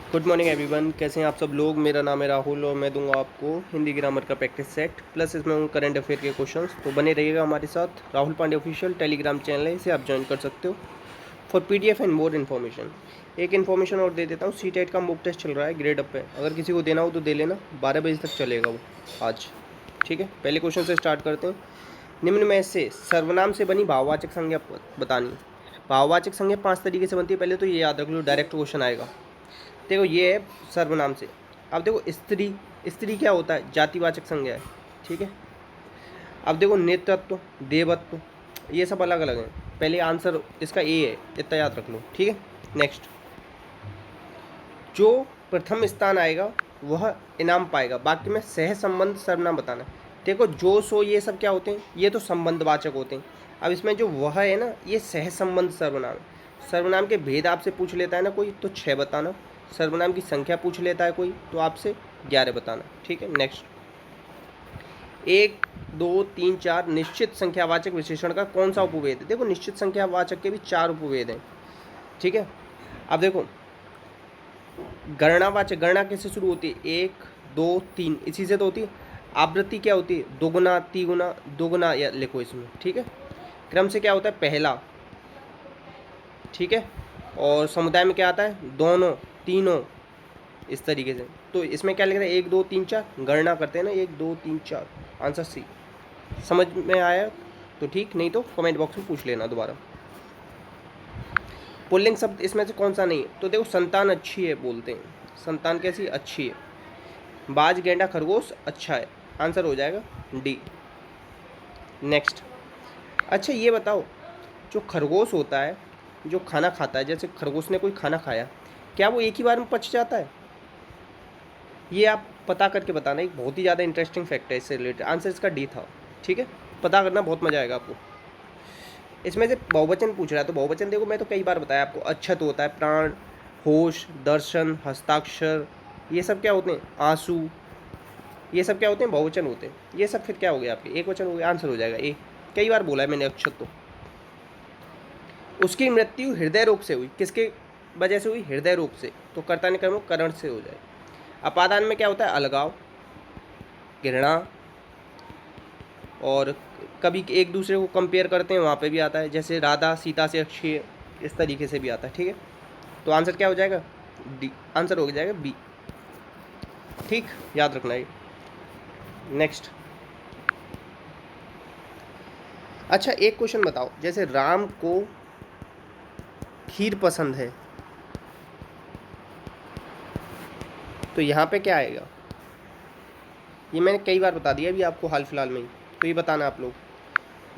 Good morning everyone, कैसे हैं आप सब लोग। मेरा नाम है राहुल और मैं दूंगा आपको हिंदी ग्रामर का प्रैक्टिस सेट प्लस इसमें हूँ करंट अफेयर के क्वेश्चंस। तो बने रहिएगा हमारे साथ। Rahul Pandey official Telegram channel है, इसे आप ज्वाइन कर सकते हो for PDF and more information. एक इन्फॉर्मेशन और दे देता हूँ, सी टेट का मॉक टेस्ट चल रहा है ग्रेड अप पे। अगर किसी को देना हो तो दे लेना, 12 बजे तक चलेगा वो आज। ठीक है, पहले क्वेश्चन से स्टार्ट करते हैं। निम्न में से सर्वनाम से बनी भाववाचक संज्ञा बतानी है। भाववाचक संज्ञा 5 तरीके से बनती है, पहले तो ये याद रख लो, डायरेक्ट क्वेश्चन आएगा। देखो ये है सर्वनाम से। अब देखो स्त्री, स्त्री क्या होता है, जातिवाचक संज्ञा है। ठीक है। अब देखो नेतृत्व, देवत्व, ये सब अलग अलग हैं। पहले आंसर इसका ए है, इतना याद रख लो। ठीक है। नेक्स्ट, जो प्रथम स्थान आएगा वह इनाम पाएगा। वाक्य में सह संबंध सर्वनाम बताना है। देखो जो सो ये सब क्या होते हैं, ये तो संबंधवाचक होते हैं। अब इसमें जो वह है ना, ये सह संबंध सर्वनाम है। सर्वनाम के भेद आपसे पूछ लेता है ना कोई, तो 6 बताना। सर्वनाम की संख्या पूछ लेता है कोई, तो आपसे 11 बताना। ठीक है। नेक्स्ट, 1 2 3 4 निश्चित संख्यावाचक विशेषण का कौन सा उपभेद है। देखो निश्चित संख्यावाचक के भी 4 उपभेद हैं। ठीक है। अब देखो गणनावाचक, गणना कैसे शुरू होती है, 1 2 3, इसी से तो होती है। आवृत्ति क्या होती है, दोगुना तिगुना, दोगुना या लिखो इसमें। ठीक है। क्रम से क्या होता है, पहला। ठीक है। और समुदाय में क्या आता है, दोनों तीनों, इस तरीके से। तो इसमें क्या लिख रहे हैं, 1 2 3 4, गणना करते हैं ना, 1 2 3 4। Answer C. समझ में आया तो ठीक, नहीं तो कमेंट बॉक्स में पूछ लेना दोबारा। पुल्लिंग शब्द इसमें से कौन सा नहीं है, तो देखो संतान अच्छी है बोलते हैं। संतान कैसी, अच्छी है। बाज गेंडा खरगोश अच्छा है, आंसर हो जाएगा डी। नेक्स्ट, अच्छा ये बताओ, जो खरगोश होता है, जो खाना खाता है, जैसे खरगोश ने कोई खाना खाया, क्या वो एक ही बार में पच जाता है। ये आप पता करके बताना, एक बहुत ही ज़्यादा इंटरेस्टिंग फैक्ट है इससे रिलेटेड। आंसर इसका डी था। ठीक है, पता करना, बहुत मज़ा आएगा आपको। इसमें से बहुवचन पूछ रहा है, तो बहुवचन देखो मैं तो कई बार बताया आपको। अच्छत होता है, प्राण, होश, दर्शन, हस्ताक्षर, ये सब क्या होते हैं, आंसू, ये सब क्या होते हैं, बहुवचन होते हैं। ये सब फिर क्या हो गया आपके, एक वचन हो गया। आंसर हो जाएगा ए। कई बार बोला है मैंने अक्षत। तो उसकी मृत्यु हृदय रोग से हुई, किसके वजह से हुई, हृदय रोग से। तो कर्ता ने कर्म करण से हो जाए। अपादान में क्या होता है, अलगाव, घृणा, और कभी एक दूसरे को कंपेयर करते हैं, वहाँ पे भी आता है। जैसे राधा सीता से अच्छी है, इस तरीके से भी आता है। ठीक है। तो आंसर क्या हो जाएगा, डी। आंसर हो जाएगा बी। ठीक, याद रखना है। नेक्स्ट, अच्छा एक क्वेश्चन बताओ, जैसे राम को खीर पसंद है, तो यहाँ पे क्या आएगा। ये मैंने कई बार बता दिया अभी आपको हाल फिलहाल में ही, तो ये बताना आप लोग।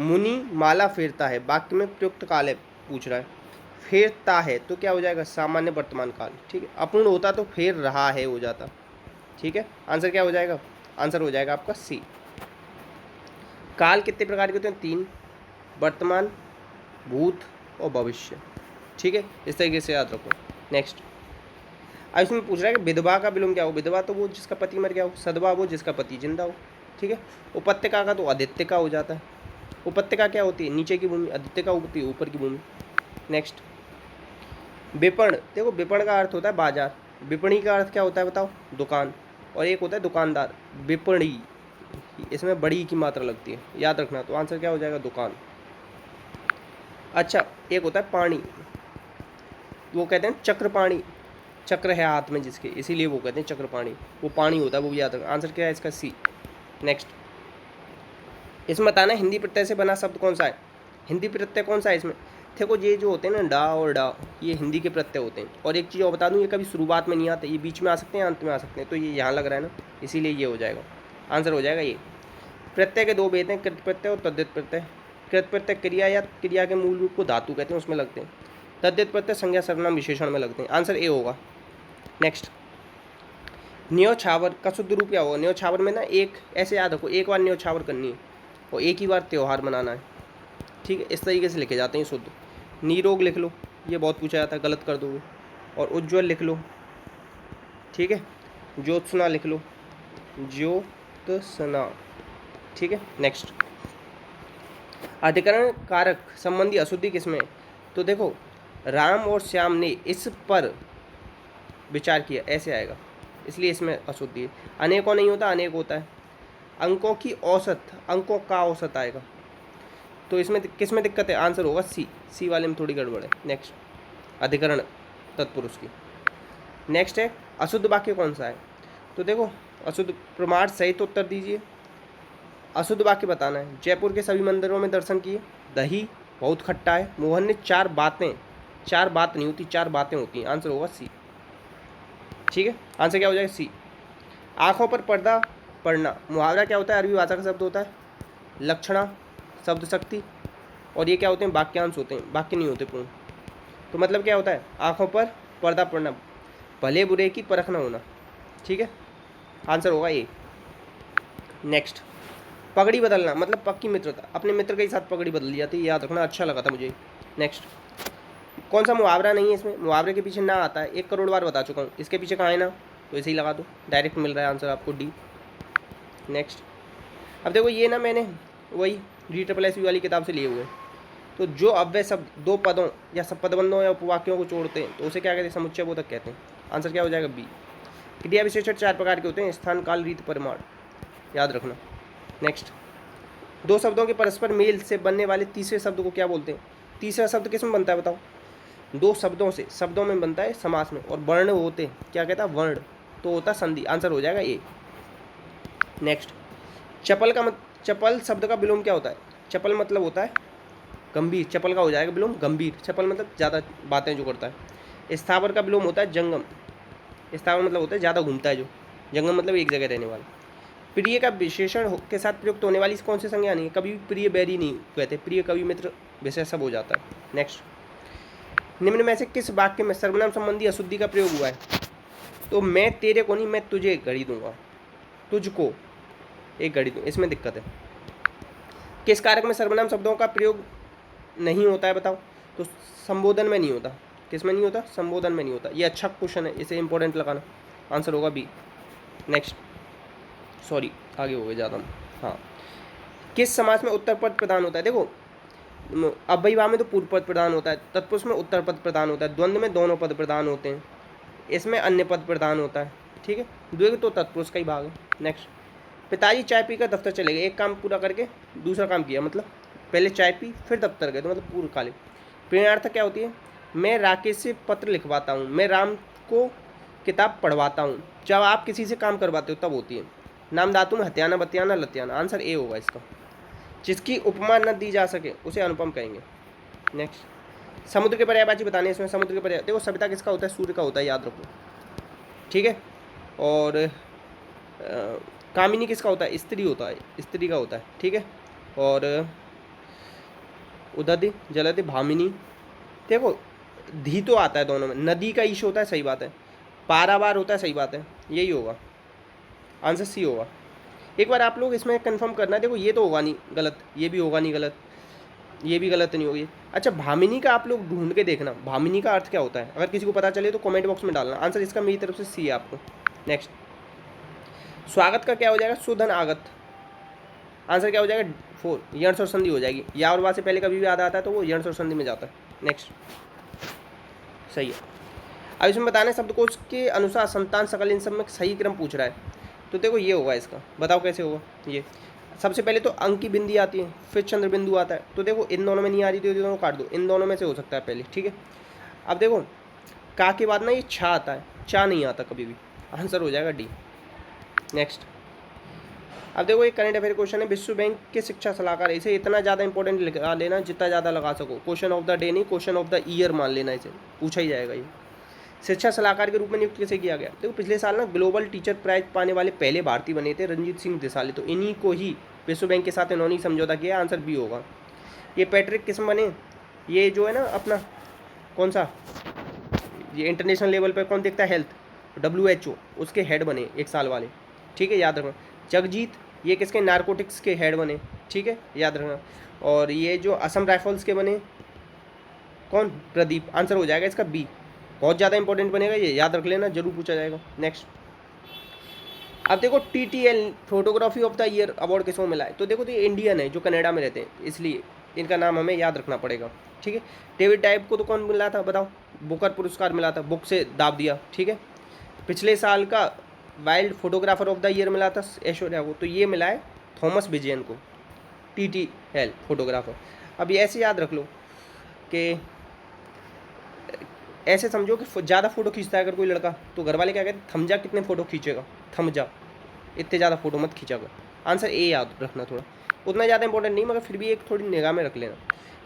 मुनि माला फेरता है, वाक्य में प्रयुक्त काल है पूछ रहा है। फेरता है तो क्या हो जाएगा, सामान्य वर्तमान काल। ठीक है। अपूर्ण होता तो फेर रहा है हो जाता। ठीक है। आंसर क्या हो जाएगा, आंसर हो जाएगा आपका सी। काल कितने प्रकार के होते हैं, 3, वर्तमान, भूत और भविष्य। ठीक है, इस तरीके से याद रखो। नेक्स्ट, अब इसमें पूछ रहा है कि विधवा का विलोम क्या हो। विधवा तो वो जिसका पति मर गया हो, सदवा वो जिसका पति जिंदा हो। ठीक है। उपत्यका का तो आदित्य का हो जाता है। उपत्यका क्या होती है, नीचे की भूमि, आदित्य का होती है ऊपर की भूमि। नेक्स्ट, विपण, देखो विपण का अर्थ होता है बाजार, विपणी का अर्थ क्या होता है बताओ, दुकान, और एक होता है दुकानदार, विपणी, इसमें बड़ी की मात्रा लगती है, याद रखना। तो आंसर क्या हो जाएगा, दुकान। अच्छा, एक होता है पानी, वो कहते हैं चक्र पाणी, चक्र है हाथ में जिसके, इसीलिए वो कहते हैं चक्र पाणी, वो पानी होता है, वो भी याद रखना। आंसर क्या है इसका, सी। नेक्स्ट, इसमें बताना हिंदी प्रत्यय से बना शब्द कौन सा है। हिंदी प्रत्यय कौन सा है इसमें, देखो ये जो होते हैं ना, डा और डा, ये हिंदी के प्रत्यय होते हैं। और एक चीज़ और बता दूँ, ये कभी शुरुआत में नहीं आते, ये बीच में आ सकते हैं, अंत में आ सकते हैं। तो ये यहाँ लग रहा है ना, इसीलिए ये हो जाएगा। आंसर हो जाएगा ये। प्रत्यय के 2 भेद हैं, कृत प्रत्यय और तद्धित प्रत्यय। कृत प्रत्यय क्रिया या क्रिया के मूल रूप को धातु कहते हैं, उसमें लगते हैं। तद्धित प्रत्यय संज्ञा सर्वनाम विशेषण में लगते हैं। आंसर ए होगा। नेक्स्ट, न्योछावर का शुद्ध रूप क्या होगा। न्योछावर में ना, एक ऐसे याद रखो, एक बार न्योछावर करनी है और एक ही बार त्यौहार मनाना है। ठीक है, इस तरीके से लिखे जाते हैं शुद्ध। निरोग लिख लो, ये बहुत पूछा जाता है, गलत कर दोगे। और उज्ज्वल लिख लो। ठीक है। ज्योत्सना लिख लो, ज्योत्सना। ठीक है। नेक्स्ट, अधिकरण कारक संबंधी अशुद्धि किसमें है? तो देखो, राम और श्याम ने इस पर विचार किया, ऐसे आएगा, इसलिए इसमें अशुद्धि है। अनेकों नहीं होता, अनेक होता है। अंकों की औसत, अंकों का औसत आएगा, तो इसमें किस में दिक्कत है? आंसर होगा सी, सी वाले में थोड़ी गड़बड़ है। नेक्स्ट, अधिकरण तत्पुरुष की। नेक्स्ट है अशुद्ध वाक्य कौन सा है? तो देखो अशुद्ध प्रमाण सहित उत्तर दीजिए। अशुद्ध वाक्य बताना है। जयपुर के सभी मंदिरों में दर्शन किए, दही बहुत खट्टा है, मोहन ने चार बातें, चार बात नहीं होती, चार बातें होती हैं। आंसर होगा सी। ठीक है, आंसर क्या हो जाएगा? सी। आंखों पर पर्दा पड़ना, मुहावरा क्या होता है? अरबी भाषा का शब्द होता है। लक्षणा, शब्द शक्ति, और ये क्या होते हैं? वाक्यांश होते हैं, वाक्य नहीं होते पूर्ण। तो मतलब क्या होता है? आंखों पर पर्दा पड़ना, भले बुरे की परख न होना। ठीक है, आंसर होगा ए। नेक्स्ट, पगड़ी बदलना, मतलब पक्की मित्रता, अपने मित्र के साथ पगड़ी बदल जाती है, याद रखना, अच्छा लगा था मुझे। नेक्स्ट, कौन सा मुहावरा नहीं है इसमें? मुहावरे के पीछे ना आता है, 1 करोड़ बार बता चुका हूँ। इसके पीछे कहाँ है ना, तो इसे ही लगा दो, डायरेक्ट मिल रहा है आंसर आपको, डी। नेक्स्ट, अब देखो ये ना मैंने वही DSSS वाली किताब से लिए हुए हैं। तो जो अव्यय शब्द दो पदों या सब पदबंधों या उपवाक्यों को जोड़ते हैं तो उसे क्या कहते हैं? समुच्चय बोधक कहते हैं। आंसर क्या हो जाएगा? बी। क्रिया विशेषण 4 प्रकार के होते हैं, स्थान, काल, रीति, परिमाण, याद रखना। नेक्स्ट, दो शब्दों के परस्पर मेल से बनने वाले तीसरे शब्द को क्या बोलते हैं? तीसरा शब्द किस में बनता है बताओ? दो शब्दों से, शब्दों में बनता है समास में, और वर्ण होते हैं, क्या कहता है? वर्ण, तो होता संधि। आंसर हो जाएगा ए। नेक्स्ट, चपल का चपल शब्द का विलोम क्या होता है? चपल मतलब होता है गंभीर, चपल का हो जाएगा विलोम गंभीर। चपल मतलब ज़्यादा बातें जो करता है। स्थावर का विलोम होता है जंगम, स्थावर मतलब होता है ज़्यादा घूमता है जो, जंगम मतलब एक जगह रहने वाला। प्रिय का विशेषण के साथ प्रयुक्त होने वाली कौन सी संज्ञा नहीं है? कभी प्रिय बैरी नहीं कहते, प्रिय कवि मित्र विषय सब हो जाता है। नेक्स्ट, निम्न में से किस वाक्य में सर्वनाम संबंधी अशुद्धि का प्रयोग हुआ है? तो मैं तेरे को नहीं, मैं तुझे एक घड़ी दूंगा, तुझको एक घड़ी दूँ, इसमें दिक्कत है। किस कारक में सर्वनाम शब्दों का प्रयोग नहीं होता है बताओ? तो संबोधन में नहीं होता। किस में नहीं होता? संबोधन में नहीं होता। ये अच्छा क्वेश्चन है, इसे इंपॉर्टेंट लगाना। आंसर होगा बी। नेक्स्ट, सॉरी आगे हो गए ज़्यादा। हाँ, किस समास में उत्तर पद प्रदान होता है? देखो अव्ययीभाव में तो पूर्व पद प्रदान होता है, तत्पुरुष में उत्तर पद प्रदान होता है, द्वंद्व में दोनों पद प्रदान होते हैं, इसमें अन्य पद प्रदान होता है। ठीक है, द्विग तो तत्पुरुष का ही भाग है। नेक्स्ट, पिताजी चाय पीकर दफ्तर चले गए, एक काम पूरा करके दूसरा काम किया, मतलब पहले चाय पी फिर दफ्तर गए, तो मतलब पूर्व कालिक। प्रेरणार्थक क्या होती है? मैं राकेश से पत्र लिखवाता हूँ, मैं राम को किताब पढ़वाता हूँ। जब आप किसी से काम करवाते हो तब होती है। नाम धातु में हत्याना, बत्याना, लत्याना। आंसर ए होगा इसका। जिसकी उपमा न दी जा सके उसे अनुपम कहेंगे। नेक्स्ट, समुद्र के पर्यायवाची बताने, इसमें समुद्र के पर्याय, देखो सविता किसका होता है? सूर्य का होता है, याद रखो। ठीक है, और कामिनी किसका होता है? स्त्री होता है, स्त्री का होता है। ठीक है, और उदधि, जलधि, भामिनी। देखो धी तो आता है दोनों में, नदी का ईश होता है, सही बात है, पारावार होता है, सही बात है, यही होगा आंसर, सी होगा। एक बार आप लोग इसमें कंफर्म करना है। देखो ये तो होगा नहीं गलत, ये भी होगा नहीं गलत, ये भी गलत नहीं होगी। अच्छा, भामिनी का आप लोग ढूंढ के देखना, भामिनी का अर्थ क्या होता है, अगर किसी को पता चले तो कमेंट बॉक्स में डालना। आंसर इसका मेरी तरफ से सी है आपको। नेक्स्ट, स्वागत का क्या हो जाएगा? सुधन आगत। आंसर क्या हो जाएगा? 4, यंस और संधि हो जाएगी। या और वाह से पहले कभी भी याद आता है तो वो यंस और संधि में जाता है। नेक्स्ट, सही है। अब इसमें बताना है शब्दकोश के अनुसार संतान सकल, इन सब में सही क्रम पूछ रहा है। तो देखो ये होगा इसका, बताओ कैसे होगा। ये सबसे पहले तो अंक की बिंदी आती है, फिर चंद्र बिंदु आता है। तो देखो इन दोनों में नहीं आ रही तो ये दोनों काट दो, इन दोनों में से हो सकता है पहले। ठीक है, अब देखो का के बाद ना ये छा आता है, चा नहीं आता कभी भी। आंसर हो जाएगा डी। नेक्स्ट, अब देखो एक करंट अफेयर क्वेश्चन है, विश्व बैंक के शिक्षा सलाहकार। इसे इतना ज़्यादा इंपॉर्टेंट लगा लेना जितना ज़्यादा लगा सको। क्वेश्चन ऑफ द डे नहीं, क्वेश्चन ऑफ द ईयर मान लेना, इसे पूछा ही जाएगा। ये शिक्षा सलाहकार के रूप में नियुक्त कैसे किया गया? देखो पिछले साल ना ग्लोबल टीचर प्राइज पाने वाले पहले भारतीय बने थे रंजीत सिंह देसाली, तो इन्हीं को ही विश्व बैंक के साथ इन्होंने समझौता किया। आंसर बी होगा। ये पैट्रिक किस्म बने, ये जो है ना अपना कौन सा, ये इंटरनेशनल लेवल पर कौन देखता है हेल्थ, WHO, उसके हेड बने 1 साल वाले। ठीक है, याद रखना। जगजीत ये किसके? नारकोटिक्स के हेड बने। ठीक है, याद रखना। और ये जो असम राइफल्स के बने कौन? प्रदीप। आंसर हो जाएगा इसका बी। बहुत ज़्यादा इंपॉर्टेंट बनेगा ये, याद रख लेना, जरूर पूछा जाएगा। नेक्स्ट, अब देखो TTL photography of the year award किसको मिला है? तो देखो तो ये इंडियन है जो कनाडा में रहते हैं, इसलिए इनका नाम हमें याद रखना पड़ेगा। ठीक है, डेविड टाइप को तो कौन मिला था बताओ? बुकर पुरस्कार मिला था, बुक से दाब दिया। ठीक है, पिछले साल का wild photographer of the year मिला था ऐश्वर्या को, तो ये मिला है थॉमस विजयन को, TTL फोटोग्राफर। अब ये ऐसे याद रख लो कि ऐसे समझो कि ज़्यादा फ़ोटो खींचता है अगर कोई लड़का, तो घर वाले क्या कहते हैं, थम जा कितने फ़ोटो खींचेगा, थम जा, इतने ज़्यादा फ़ोटो मत खींचा कर। आंसर ए याद रखना, थोड़ा उतना ज़्यादा इंपॉर्टेंट नहीं मगर फिर भी एक थोड़ी निगाह में रख लेना।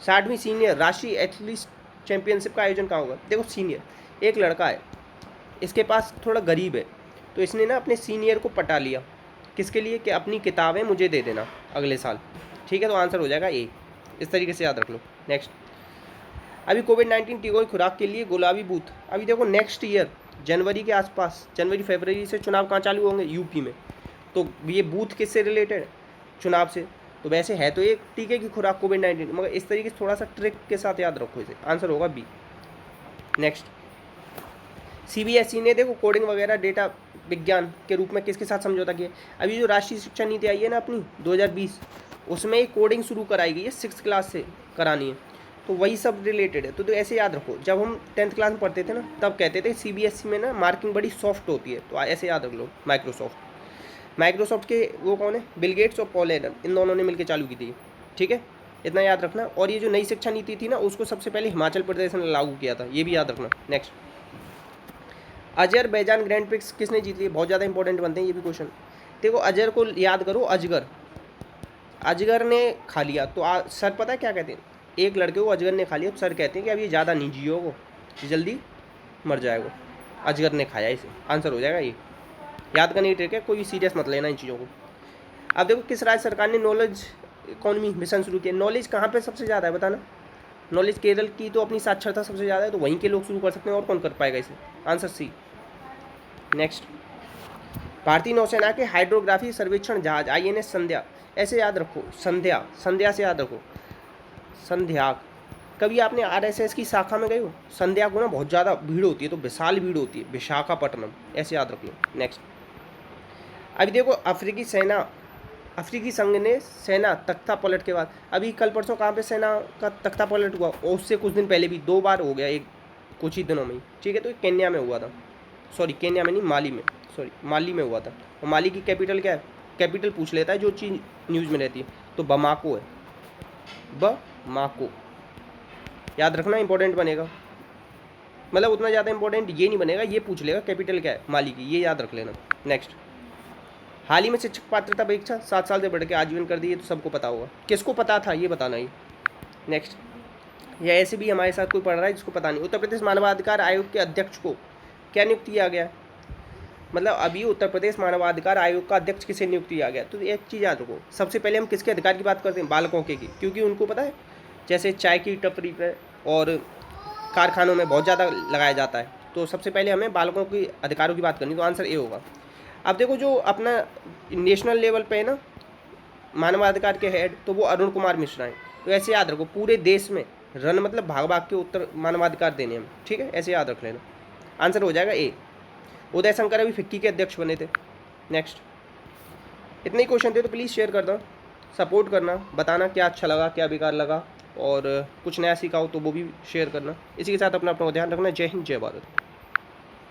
60वीं सीनियर राष्ट्रीय एथलीट चैंपियनशिप का आयोजन कहाँ होगा। देखो सीनियर, एक लड़का है, इसके पास थोड़ा गरीब है, तो इसने ना अपने सीनियर को पटा लिया, किसके लिए, कि अपनी किताबें मुझे दे देना अगले साल, ठीक है, तो आंसर हो जाएगा ए। इस तरीके से याद रख लो। नेक्स्ट, अभी कोविड-19 टीकों की खुराक के लिए गुलाबी बूथ, अभी देखो नेक्स्ट ईयर जनवरी के आसपास, जनवरी फरवरी से चुनाव कहाँ चालू होंगे, यूपी में, तो ये बूथ किससे रिलेटेड है, चुनाव से, तो वैसे है तो एक टीके की खुराक कोविड-19, मगर इस तरीके से थोड़ा सा ट्रिक के साथ याद रखो इसे, आंसर होगा बी। नेक्स्ट, CBSE ने देखो कोडिंग वगैरह डेटा विज्ञान के रूप में किसके साथ समझौता किया। अभी जो राष्ट्रीय शिक्षा नीति आई है ना अपनी 2020, उसमें एक कोडिंग शुरू कराई गई है, 6th क्लास से करानी है, तो वही सब रिलेटेड है। तो ऐसे याद रखो, जब हम 10th क्लास में पढ़ते थे ना, तब कहते थे CBSE में ना मार्किंग बड़ी सॉफ्ट होती है, तो ऐसे याद रख लो। माइक्रोसॉफ्ट के वो कौन है, बिल गेट्स और पॉल एलन, इन दोनों ने मिलकर चालू की थी, ठीक है, इतना याद रखना। और ये जो नई शिक्षा नीति थी ना, उसको सबसे पहले हिमाचल प्रदेश ने लागू किया था, ये भी याद रखना। नेक्स्ट, अजरबैजान ग्रैंड प्रिक्स किसने जीत ली, बहुत ज़्यादा इंपॉर्टेंट बनते हैं ये भी क्वेश्चन। देखो अजर को याद करो, अजगर ने खा लिया, तो सर पता है क्या कहते हैं, एक लड़के को अजगर ने खा लिया, तो सर कहते हैं कि अब ये ज़्यादा नहीं जियो, वो जल्दी मर जाएगा, अजगर ने खाया इसे, आंसर हो जाएगा ये। याद करने की ट्रिक है, कोई सीरियस मत लेना इन चीज़ों को। अब देखो किस राज्य सरकार ने नॉलेज इकोनॉमी मिशन शुरू किया। नॉलेज कहाँ पे सबसे ज़्यादा है बताना, नॉलेज केरल की तो अपनी साक्षरता सबसे ज़्यादा है, तो वहीं के लोग शुरू कर सकते हैं, और कौन कर पाएगा इसे, आंसर सी। नेक्स्ट, भारतीय नौसेना के हाइड्रोग्राफी सर्वेक्षण जहाज INS संध्या, ऐसे याद रखो, संध्या से याद रखो, संध्या। कभी आपने RSS की शाखा में गए हो, संध्या को ना बहुत ज़्यादा भीड़ होती है, तो विशाल भीड़ होती है, विशाखापट्टनम, ऐसे याद रख लो। नेक्स्ट, अभी देखो अफ्रीकी संघ ने सेना तख्ता पलट के बाद, अभी कल परसों कहाँ पे सेना का तख्ता पलट हुआ, और उससे कुछ दिन पहले भी 2 बार हो गया, एक कुछ ही दिनों में ही, ठीक है, तो केन्या में हुआ था, सॉरी केन्या में नहीं, माली में हुआ था। और माली की कैपिटल क्या है, कैपिटल पूछ लेता है जो चीज़ न्यूज़ में रहती है, तो बमाको है, बमाको, याद रखना, इंपॉर्टेंट बनेगा, मतलब उतना ज़्यादा इंपॉर्टेंट ये नहीं बनेगा, ये पूछ लेगा कैपिटल क्या है माली की, ये याद रख लेना। नेक्स्ट, हाल ही में शिक्षक पात्रता परीक्षा 7 साल से बढ़ के आजीवन कर दी है, तो सबको पता होगा, किसको पता था ये बताना ही। नेक्स्ट, या ऐसे भी हमारे साथ कोई पढ़ रहा है जिसको पता नहीं, उत्तर प्रदेश मानवाधिकार आयोग के अध्यक्ष को क्या नियुक्त किया गया, मतलब अभी उत्तर प्रदेश मानवाधिकार आयोग का अध्यक्ष किसे नियुक्त किया गया। तो एक चीज़ याद रखो, सबसे पहले हम किसके अधिकार की बात करते हैं, बालकों के की, क्योंकि उनको पता है जैसे चाय की टपरी पर और कारखानों में बहुत ज़्यादा लगाया जाता है, तो सबसे पहले हमें बालकों के अधिकारों की बात करनी, तो आंसर ए होगा। अब देखो जो अपना नेशनल लेवल पे है ना मानवाधिकार के हेड, तो वो अरुण कुमार मिश्रा हैं, तो ऐसे याद रखो, पूरे देश में रन मतलब भाग के उत्तर मानवाधिकार देने हैं, ठीक है, ऐसे याद रख लेना, आंसर हो जाएगा ए। उदय शंकर अभी फिक्की के अध्यक्ष बने थे। नेक्स्ट, इतने ही क्वेश्चन थे, तो प्लीज़ शेयर कर दो, सपोर्ट करना, बताना क्या अच्छा लगा क्या बेकार लगा, और कुछ नया सीखा हो तो वो भी शेयर करना। इसी के साथ अपना ध्यान रखना। जय हिंद, जय भारत।